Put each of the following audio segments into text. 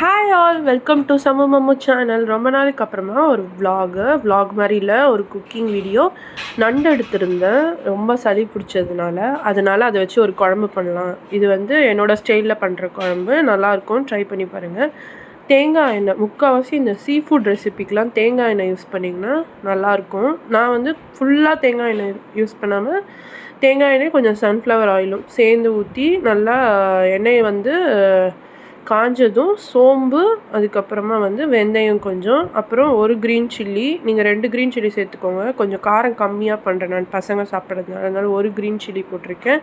Hi all, welcome to Sammu Mammu channel. ரொம்ப நாளைக்கு அப்புறமா ஒரு vlog மாதிரி இல்லை, ஒரு குக்கிங் வீடியோ. நண்டு எடுத்திருந்தேன், ரொம்ப சளி பிடிச்சதுனால. அதை வச்சு ஒரு குழம்பு பண்ணலாம். இது வந்து என்னோடய ஸ்டைலில் பண்ணுற குழம்பு, நல்லாயிருக்கும், ட்ரை பண்ணி பாருங்கள். தேங்காய் எண்ணெய் முக்கால்வாசி இந்த சீ ஃபுட் ரெசிபிக்கெலாம் தேங்காய் எண்ணெய் யூஸ் பண்ணிங்கன்னா நல்லாயிருக்கும். நான் வந்து ஃபுல்லாக தேங்காய் எண்ணெய் யூஸ் பண்ணாமல் தேங்காய் எண்ணெய் கொஞ்சம் சன்ஃப்ளவர் ஆயிலும் சேர்ந்து ஊற்றி நல்லா எண்ணெயை வந்து காஞ்சதும் சோம்பு, அதுக்கப்புறமா வந்து வெந்தயம் கொஞ்சம், அப்புறம் ஒரு க்ரீன் சில்லி. நீங்கள் 2 க்ரீன் சில்லி சேர்த்துக்கோங்க, கொஞ்சம் காரம் கம்மியாக பண்ணுறேன் நான் பசங்க சாப்பிட்றதுனால, அதனால் ஒரு க்ரீன் சில்லி போட்டிருக்கேன்.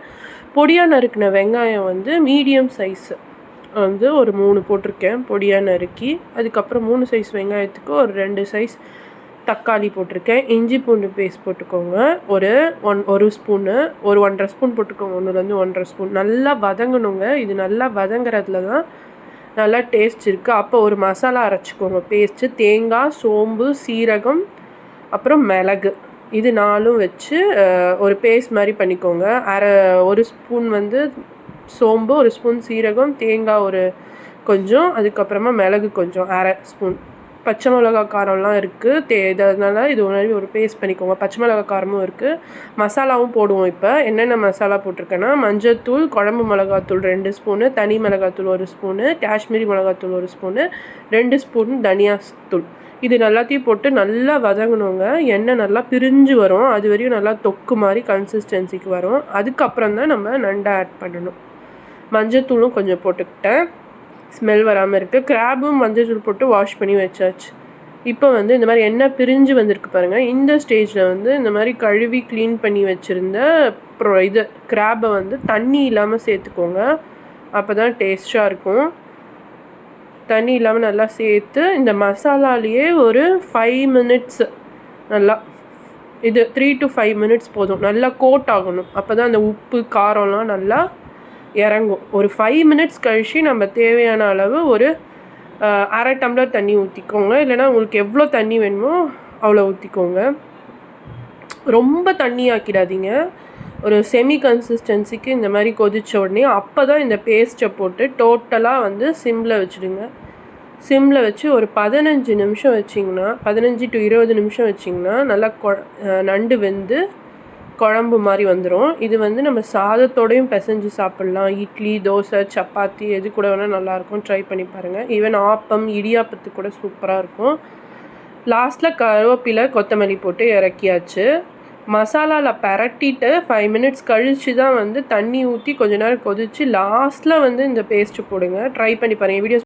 பொடியாக நறுக்கின வெங்காயம் வந்து மீடியம் சைஸு வந்து ஒரு 3 போட்டிருக்கேன் பொடியாக நறுக்கி. அதுக்கப்புறம் 3 சைஸ் வெங்காயத்துக்கு ஒரு 2 சைஸ் தக்காளி போட்டிருக்கேன். இஞ்சி பூண்டு பேஸ்ட் போட்டுக்கோங்க, ஒரு ஸ்பூனு, ஒரு 1.5 ஸ்பூன் போட்டுக்கோங்க, 1-1.5 ஸ்பூன். நல்லா வதங்கணுங்க. இது நல்லா வதங்குறதுல தான் நல்லா டேஸ்ட் இருக்குது. அப்போ ஒரு மசாலா அரைச்சிக்கோங்க பேஸ்ட்டு. தேங்காய், சோம்பு, சீரகம், அப்புறம் மிளகு, இது 4ம் வச்சு ஒரு பேஸ்ட் மாதிரி பண்ணிக்கோங்க. ஒரு ஸ்பூன் வந்து சோம்பு, ஒரு ஸ்பூன் சீரகம், தேங்காய் ஒரு கொஞ்சம், அதுக்கப்புறமா மிளகு கொஞ்சம், அரை ஸ்பூன். பச்சை மிளகா காரம்லாம் இருக்குது அதனால இது ஒரு பேஸ்ட் பண்ணிக்கோங்க. பச்சை மிளகா காரமும் இருக்குது, மசாலாவும் போடுவோம். இப்போ என்னென்ன மசாலா போட்டிருக்கேன்னா, மஞ்சள்தூள், குழம்பு மிளகாத்தூள் 2 ஸ்பூனு, தனி மிளகாத்தூள் 1 ஸ்பூனு, காஷ்மீரி மிளகாத்தூள் 1 ஸ்பூனு, 2 ஸ்பூன் தனியாத்தூள். இது எல்லாத்தையும் போட்டு நல்லா வதங்கணுங்க. எண்ணெய் நல்லா பிரிஞ்சு வரும், அது வரையும் நல்லா தொக்கு மாதிரி கன்சிஸ்டன்சிக்கு வரும். அதுக்கப்புறம் தான் நம்ம நண்டை ஆட் பண்ணணும். மஞ்சத்தூளும் கொஞ்சம் போட்டுக்கிட்டேன், ஸ்மெல் வராமல் இருக்குது. கிராபும் மஞ்சள் தூள் போட்டு வாஷ் பண்ணி வச்சாச்சு. இப்போ வந்து இந்த மாதிரி எண்ணெய் பிரிஞ்சு வந்திருக்கு பாருங்கள். இந்த ஸ்டேஜில் வந்து இந்த மாதிரி கழுவி க்ளீன் பண்ணி வச்சுருந்த இது கிராபை வந்து தண்ணி இல்லாமல் சேர்த்துக்கோங்க, அப்போ தான் டேஸ்ட்டாக இருக்கும். தண்ணி இல்லாமல் நல்லா சேர்த்து இந்த மசாலாலேயே ஒரு 5 மினிட்ஸ் நல்லா, இது 3 to 5 மினிட்ஸ் போதும், நல்லா கோட் ஆகணும். அப்போ தான் அந்த உப்பு காரம்லாம் நல்லா இறங்கும். ஒரு 5 மினிட்ஸ் கழிச்சு நம்ம தேவையான அளவு ஒரு அரை டம்ளர் தண்ணி ஊற்றிக்கோங்க. இல்லைனா உங்களுக்கு எவ்வளோ தண்ணி வேணுமோ அவ்வளோ ஊற்றிக்கோங்க. ரொம்ப தண்ணி ஆக்கிடாதீங்க. ஒரு செமி கன்சிஸ்டன்சிக்கு இந்த மாதிரி கொதித்த உடனே அப்போ தான் இந்த பேஸ்ட்டை போட்டு டோட்டலாக வந்து சிம்மில் வச்சுடுங்க. சிம்மில் வச்சு ஒரு 15 நிமிஷம் வச்சிங்கன்னா, 15 to 20 நிமிஷம் வச்சிங்கன்னா நல்லா நண்டு வெந்து குழம்பு மாதிரி வந்துடும். இது வந்து நம்ம சாதத்தோடையும் பிசைஞ்சு சாப்பிட்லாம். இட்லி, தோசை, சப்பாத்தி எது கூட வேணால் நல்லாயிருக்கும், ட்ரை பண்ணி பாருங்கள். ஈவன் ஆப்பம், இடியாப்பத்துக்கு கூட சூப்பராக இருக்கும். லாஸ்ட்டில் கருவேப்பிலை, கொத்தமல்லி போட்டு இறக்கியாச்சு. மசாலாவில் பரட்டிட்டு 5 மினிட்ஸ் கழித்து தான் வந்து தண்ணி ஊற்றி கொஞ்ச நேரம் கொதித்து லாஸ்ட்டில் வந்து இந்த பேஸ்ட்டு போடுங்க. ட்ரை பண்ணி பாருங்கள். வீடியோஸ்